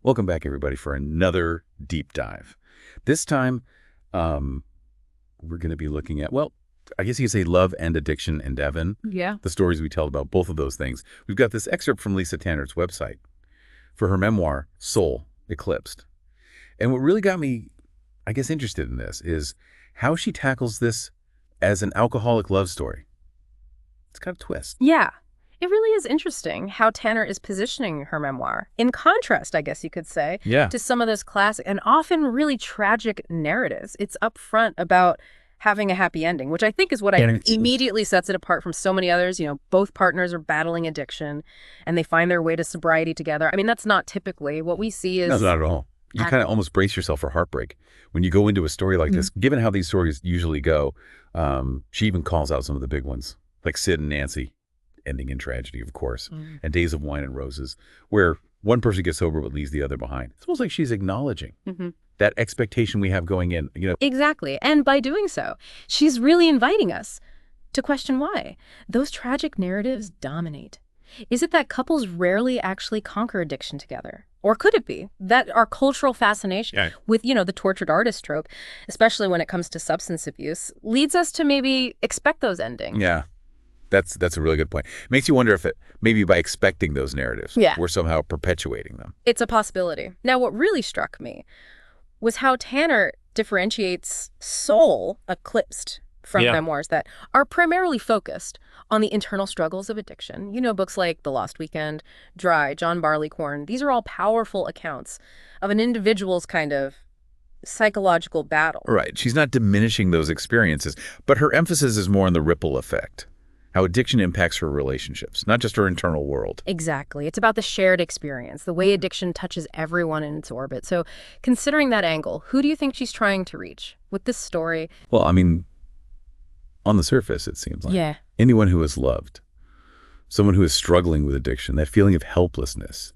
Welcome back, everybody, for another deep dive. This time, we're going to be looking at, well, I guess you could say love and addiction and Devon. Yeah. The stories we tell about both of those things. We've got this excerpt from Lisa Tannert's website for her memoir, Soul, Eclipsed. And what really got me, I guess, interested in this is how she tackles this as an alcoholic love story. It's kind of a twist. Yeah. It really is interesting how Tannert is positioning her memoir, in contrast, I guess you could say, to some of those classic and often really tragic narratives. It's upfront about having a happy ending, which I think is what immediately sets it apart from so many others. You know, both partners are battling addiction and they find their way to sobriety together. I mean, that's not typically what we see is... No, not at all. You kind of almost brace yourself for heartbreak when you go into a story like this. Given how these stories usually go, she even calls out some of the big ones, like Sid and Nancy, ending in tragedy, of course, and Days of Wine and Roses, where one person gets sober but leaves the other behind. It's almost like she's acknowledging that expectation we have going in, you know. Exactly. And by doing so, she's really inviting us to question why those tragic narratives dominate. Is it that couples rarely actually conquer addiction together? Or could it be that our cultural fascination with, you know, the tortured artist trope, especially when it comes to substance abuse, leads us to maybe expect those endings? Yeah. That's a really good point. It makes you wonder if maybe by expecting those narratives, we're somehow perpetuating them. It's a possibility. Now, what really struck me was how Tannert differentiates Soul, Eclipsed, from memoirs that are primarily focused on the internal struggles of addiction. You know, books like The Lost Weekend, Dry, John Barleycorn. These are all powerful accounts of an individual's kind of psychological battle. Right. She's not diminishing those experiences, but her emphasis is more on the ripple effect. How addiction impacts her relationships, not just her internal world. Exactly. It's about the shared experience, the way addiction touches everyone in its orbit. So considering that angle, who do you think she's trying to reach with this story? Well, I mean, on the surface, it seems like anyone who is loved, someone who is struggling with addiction, that feeling of helplessness,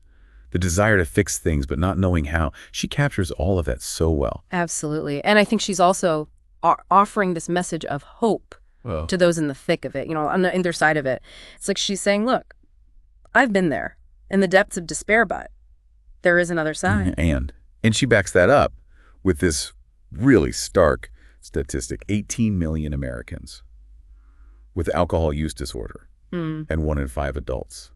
the desire to fix things but not knowing how, she captures all of that so well. Absolutely. And I think she's also offering this message of hope to those in the thick of it, you know, on the other side of it. It's like she's saying, look, I've been there in the depths of despair, but there is another side. And she backs that up with this really stark statistic. 18 million Americans with alcohol use disorder and 1 in 5 adults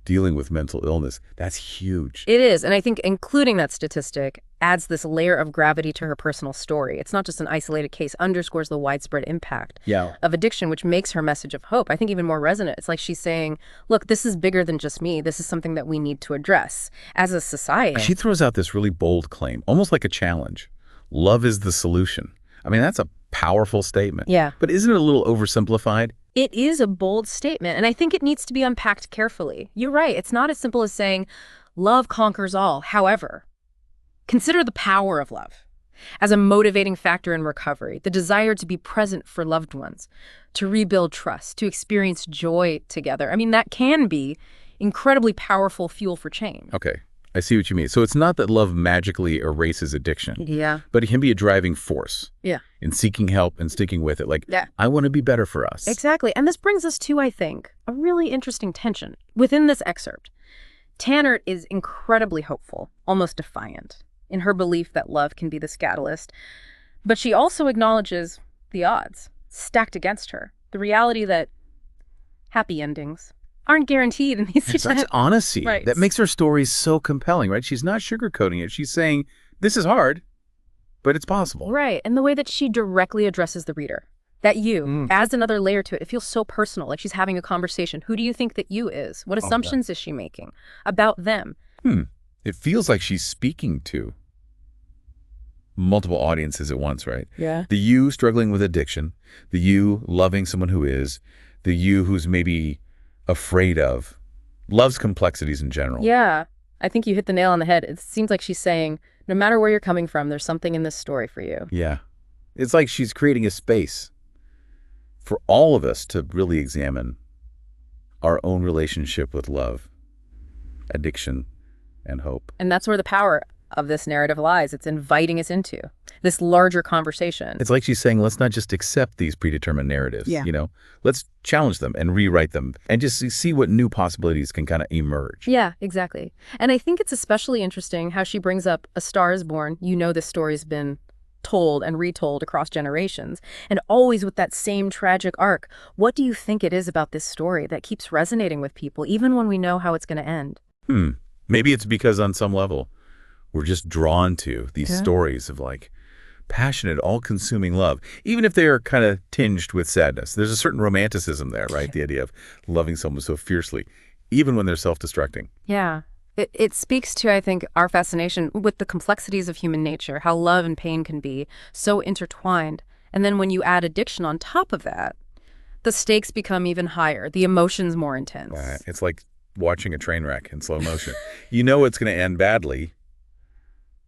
dealing with mental illness. That's huge. It is. And I think including that statistic adds this layer of gravity to her personal story. It's not just an isolated case, underscores the widespread impact of addiction, which makes her message of hope, I think, even more resonant. It's like she's saying, look, this is bigger than just me. This is something that we need to address as a society. She throws out this really bold claim, almost like a challenge. Love is the solution. I mean, that's a powerful statement. Yeah. But isn't it a little oversimplified? It is a bold statement, and I think it needs to be unpacked carefully. You're right. It's not as simple as saying, love conquers all. However, consider the power of love as a motivating factor in recovery, the desire to be present for loved ones, to rebuild trust, to experience joy together. I mean, that can be incredibly powerful fuel for change. Okay, I see what you mean. So it's not that love magically erases addiction. Yeah. But it can be a driving force. Yeah. In seeking help and sticking with it. Like, I want to be better for us. Exactly. And this brings us to, I think, a really interesting tension. Within this excerpt, Tannert is incredibly hopeful, almost defiant, in her belief that love can be this catalyst. But she also acknowledges the odds stacked against her, the reality that happy endings aren't guaranteed in these situations. Such honesty that makes her story so compelling, right? She's not sugarcoating it. She's saying, this is hard, but it's possible. Right. And the way that she directly addresses the reader, that you, adds another layer to it. It feels so personal, like she's having a conversation. Who do you think that you is? What assumptions is she making about them? It feels like she's speaking to multiple audiences at once, right? Yeah. The you struggling with addiction, the you loving someone who is, the you who's maybe afraid of, loves complexities in general. Yeah. I think you hit the nail on the head. It seems like she's saying, no matter where you're coming from, there's something in this story for you. Yeah. It's like she's creating a space for all of us to really examine our own relationship with love, addiction, and hope. And that's where the power of this narrative lies. It's inviting us into this larger conversation. It's like she's saying, let's not just accept these predetermined narratives, Yeah. Let's challenge them and rewrite them and just see what new possibilities can kind of emerge. Yeah, exactly. And I think it's especially interesting how she brings up A Star is Born. This story's been told and retold across generations, and always with that same tragic arc. What do you think it is about this story that keeps resonating with people, even when we know how it's going to end? Maybe it's because on some level, we're just drawn to these stories of passionate, all-consuming love, even if they are kind of tinged with sadness. There's a certain romanticism there, right? The idea of loving someone so fiercely, even when they're self-destructing. Yeah. It speaks to, I think, our fascination with the complexities of human nature, how love and pain can be so intertwined. And then when you add addiction on top of that, the stakes become even higher, the emotions more intense. It's like watching a train wreck in slow motion. You know it's going to end badly,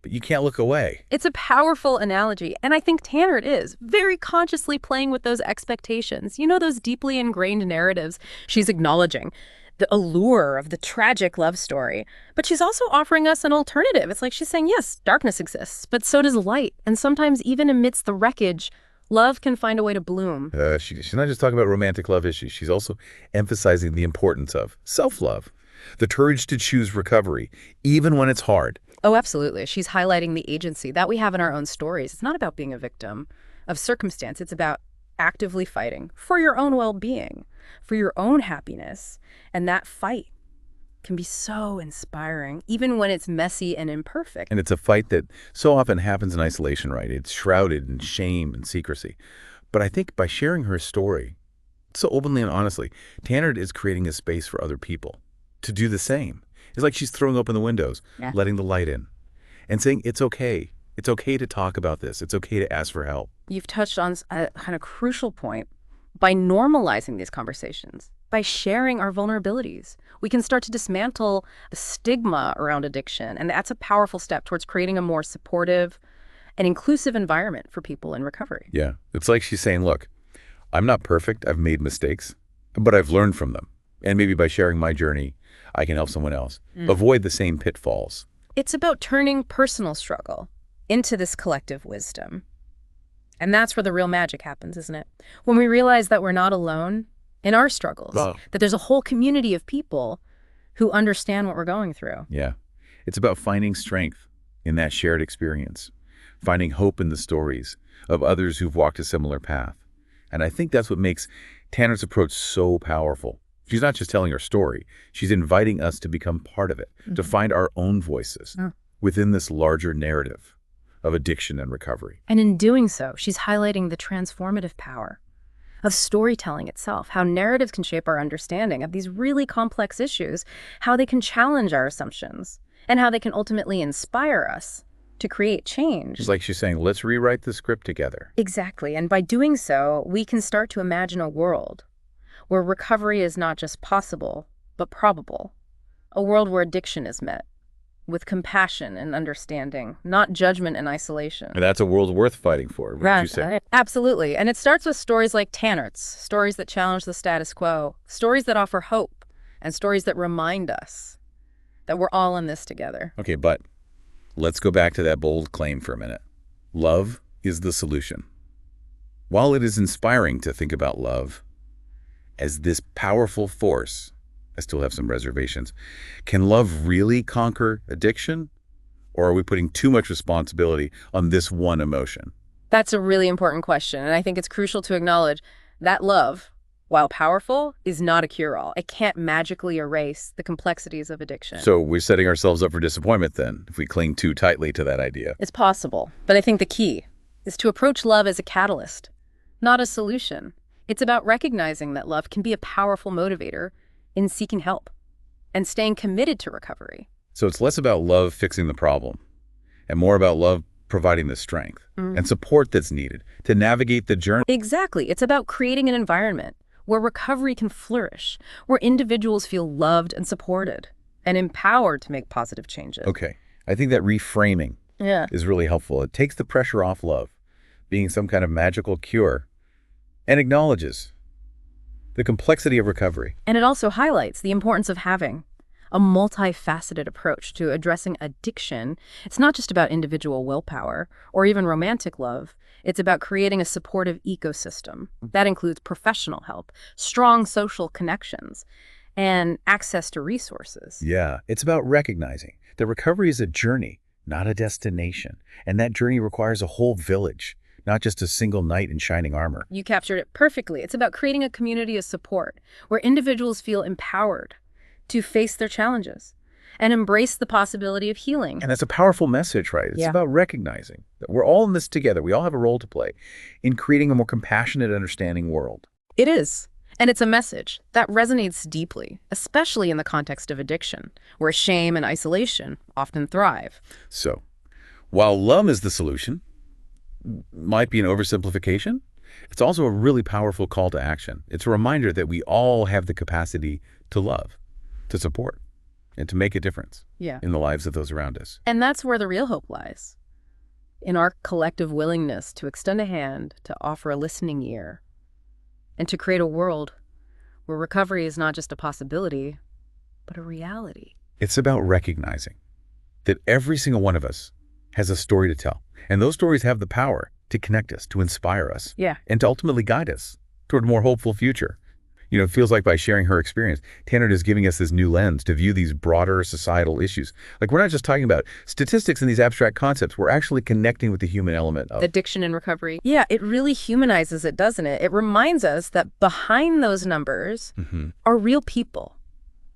but you can't look away. It's a powerful analogy, and I think Tannert is very consciously playing with those expectations. Those deeply ingrained narratives she's acknowledging. The allure of the tragic love story. But she's also offering us an alternative. It's like she's saying, yes, darkness exists, but so does light. And sometimes even amidst the wreckage, love can find a way to bloom. She's not just talking about romantic love issues. She's also emphasizing the importance of self-love, the courage to choose recovery, even when it's hard. Oh, absolutely. She's highlighting the agency that we have in our own stories. It's not about being a victim of circumstance. It's about actively fighting for your own well-being, for your own happiness. And that fight can be so inspiring, even when it's messy and imperfect. And it's a fight that so often happens in isolation, right? It's shrouded in shame and secrecy. But I think by sharing her story so openly and honestly, Tannert is creating a space for other people to do the same. It's like she's throwing open the windows, letting the light in, and saying, it's okay. It's okay to talk about this. It's okay to ask for help. You've touched on a kind of crucial point. By normalizing these conversations, by sharing our vulnerabilities, we can start to dismantle the stigma around addiction. And that's a powerful step towards creating a more supportive and inclusive environment for people in recovery. Yeah. It's like she's saying, look, I'm not perfect. I've made mistakes, but I've learned from them. And maybe by sharing my journey, I can help someone else avoid the same pitfalls. It's about turning personal struggle into this collective wisdom. And that's where the real magic happens, isn't it? When we realize that we're not alone in our struggles, that there's a whole community of people who understand what we're going through. Yeah. It's about finding strength in that shared experience, finding hope in the stories of others who've walked a similar path. And I think that's what makes Tanner's approach so powerful. She's not just telling her story. She's inviting us to become part of it, to find our own voices within this larger narrative of addiction and recovery. And in doing so, she's highlighting the transformative power of storytelling itself, how narratives can shape our understanding of these really complex issues, how they can challenge our assumptions, and how they can ultimately inspire us to create change. It's like she's saying, let's rewrite the script together. Exactly. And by doing so, we can start to imagine a world where recovery is not just possible, but probable. A world where addiction is met with compassion and understanding, not judgment and isolation. And that's a world worth fighting for, would you say? Absolutely. And it starts with stories like Tannert's, stories that challenge the status quo, stories that offer hope, and stories that remind us that we're all in this together. Okay, but let's go back to that bold claim for a minute. Love is the solution. While it is inspiring to think about love as this powerful force, I still have some reservations. Can love really conquer addiction? Or are we putting too much responsibility on this one emotion? That's a really important question. And I think it's crucial to acknowledge that love, while powerful, is not a cure-all. It can't magically erase the complexities of addiction. So we're setting ourselves up for disappointment then, if we cling too tightly to that idea. It's possible. But I think the key is to approach love as a catalyst, not a solution. It's about recognizing that love can be a powerful motivator in seeking help and staying committed to recovery. So it's less about love fixing the problem and more about love providing the strength and support that's needed to navigate the journey. Exactly. It's about creating an environment where recovery can flourish, where individuals feel loved and supported and empowered to make positive changes. Okay. I think that reframing is really helpful. It takes the pressure off love being some kind of magical cure and acknowledges the complexity of recovery. And it also highlights the importance of having a multifaceted approach to addressing addiction. It's not just about individual willpower or even romantic love. It's about creating a supportive ecosystem. That includes professional help, strong social connections, and access to resources. Yeah, it's about recognizing that recovery is a journey, not a destination. And that journey requires a whole village, not just a single knight in shining armor. You captured it perfectly. It's about creating a community of support where individuals feel empowered to face their challenges and embrace the possibility of healing. And that's a powerful message, right? It's about recognizing that we're all in this together. We all have a role to play in creating a more compassionate, understanding world. It is. And it's a message that resonates deeply, especially in the context of addiction, where shame and isolation often thrive. So, while love is the solution, might be an oversimplification, it's also a really powerful call to action. It's a reminder that we all have the capacity to love, to support, and to make a difference in the lives of those around us. And that's where the real hope lies, in our collective willingness to extend a hand, to offer a listening ear, and to create a world where recovery is not just a possibility, but a reality. It's about recognizing that every single one of us has a story to tell. And those stories have the power to connect us, to inspire us, and to ultimately guide us toward a more hopeful future. You know, it feels like by sharing her experience, Tannert is giving us this new lens to view these broader societal issues. Like, we're not just talking about statistics and these abstract concepts. We're actually connecting with the human element of addiction and recovery. Yeah, it really humanizes it, doesn't it? It reminds us that behind those numbers are real people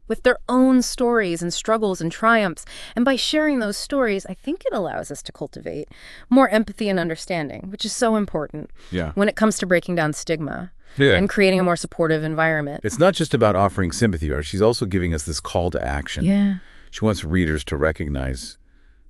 with their own stories and struggles and triumphs. And by sharing those stories, I think it allows us to cultivate more empathy and understanding, which is so important when it comes to breaking down stigma. And creating a more supportive environment. It's not just about offering sympathy, or she's also giving us this call to action. She wants readers to recognize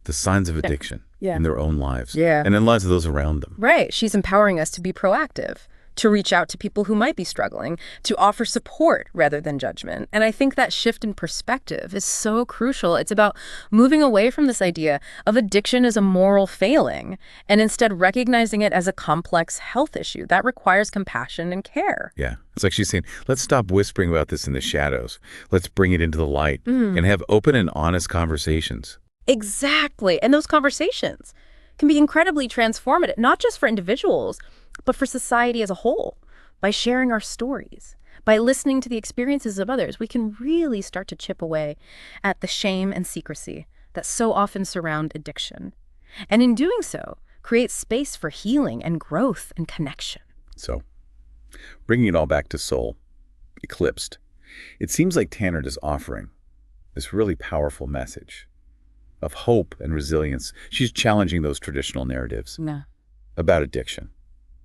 the signs of addiction in their own lives and in the lives of those around them. Right. She's empowering us to be proactive, to reach out to people who might be struggling, to offer support rather than judgment. And I think that shift in perspective is so crucial. It's about moving away from this idea of addiction as a moral failing and instead recognizing it as a complex health issue that requires compassion and care. Yeah. It's like she's saying, let's stop whispering about this in the shadows. Let's bring it into the light and have open and honest conversations. Exactly. And those conversations can be incredibly transformative, not just for individuals, but for society as a whole. By sharing our stories, by listening to the experiences of others, we can really start to chip away at the shame and secrecy that so often surround addiction. And in doing so, create space for healing and growth and connection. So, bringing it all back to soul, Eclipsed, it seems like Tannert is offering this really powerful message of hope and resilience. She's challenging those traditional narratives about addiction,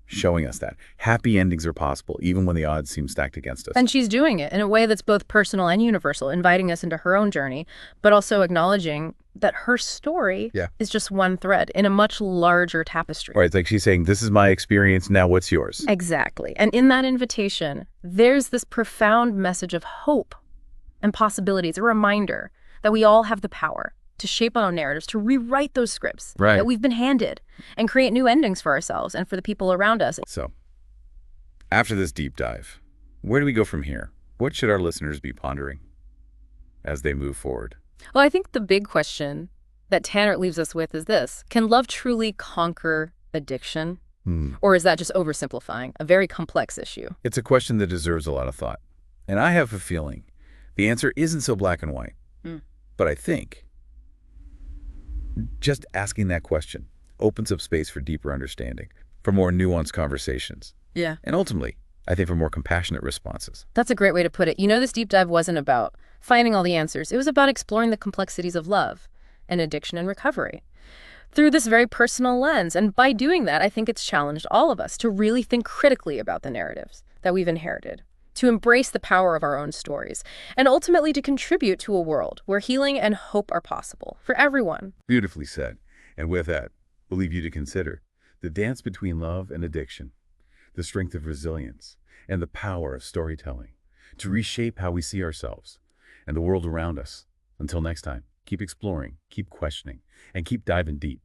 showing us that happy endings are possible even when the odds seem stacked against us. And she's doing it in a way that's both personal and universal, inviting us into her own journey, but also acknowledging that her story is just one thread in a much larger tapestry. Right, it's like she's saying, this is my experience, now what's yours? Exactly. And in that invitation, there's this profound message of hope and possibilities, a reminder that we all have the power to shape our own narratives, to rewrite those scripts that we've been handed and create new endings for ourselves and for the people around us. So, after this deep dive, where do we go from here? What should our listeners be pondering as they move forward? Well, I think the big question that Tannert leaves us with is this: can love truly conquer addiction? Or is that just oversimplifying a very complex issue? It's a question that deserves a lot of thought. And I have a feeling the answer isn't so black and white. But I think just asking that question opens up space for deeper understanding, for more nuanced conversations. And ultimately, I think for more compassionate responses. That's a great way to put it. You know, this deep dive wasn't about finding all the answers. It was about exploring the complexities of love and addiction and recovery through this very personal lens. And by doing that, I think it's challenged all of us to really think critically about the narratives that we've inherited, to embrace the power of our own stories, and ultimately to contribute to a world where healing and hope are possible for everyone. Beautifully said. And with that, we'll leave you to consider the dance between love and addiction, the strength of resilience, and the power of storytelling to reshape how we see ourselves and the world around us. Until next time, keep exploring, keep questioning, and keep diving deep